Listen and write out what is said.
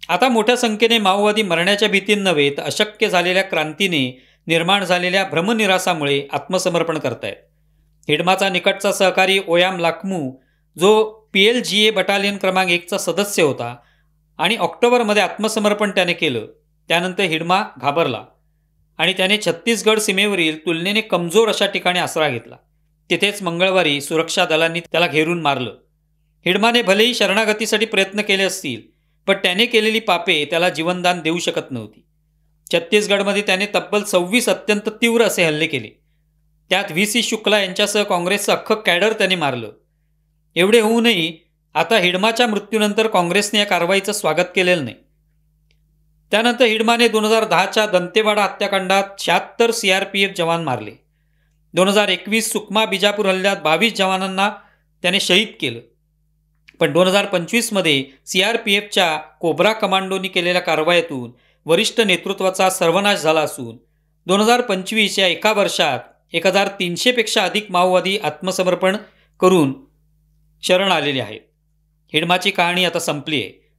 आता मोठ्या संख्येने माओवादी मरण्याच्या भीतीने नव्हे तर अशक्य झालेल्या क्रांतीने निर्माण झालेल्या भ्रमनिरासामुळे आत्मसमर्पण करतायत. हिडमाचा निकटचा सहकारी ओयाम लाखमू, जो PLGA बटालियन क्रमांक 1चा सदस्य होता आणि ऑक्टोबरमध्ये आत्मसमर्पण त्याने केलं. त्यानंतर हिडमा घाबरला आणि त्याने छत्तीसगड सीमेवरील तुलनेने कमजोर अशा ठिकाणी आसरा घेतला. तिथेच मंगळवारी सुरक्षा दलांनी त्याला घेरून मारलं. हिडमाने भलेही शरणागतीसाठी प्रयत्न केले असतील, पण त्याने केलेली पापे त्याला जीवनदान देऊ शकत नव्हती. छत्तीसगडमध्ये त्याने तब्बल 26 अत्यंत तीव्र असे हल्ले केले. त्यात VC शुक्ला यांच्यासह काँग्रेसचं अख्खं कॅडर त्याने मारलं. एवढे होऊनही आता हिडमाच्या मृत्यूनंतर काँग्रेसने या कारवाईचं स्वागत केलेलं नाही. त्यानंतर हिडमाने 2010च्या दंतेवाडा हत्याकांडात 76 CRPF जवान मारले. 2021 सुकमा बिजापूर हल्ल्यात 22 जवानांना त्याने शहीद केलं. पण 2025मध्ये CRPFच्या कोब्रा कमांडोनी केलेल्या कारवाईतून वरिष्ठ नेतृत्वाचा सर्वनाश झाला असून 2025 या एका वर्षात 1300 पेक्षा अधिक माओवादी आत्मसमर्पण करून शरण आलेले आहेत. हिडमाची कहाणी आता संपली आहे.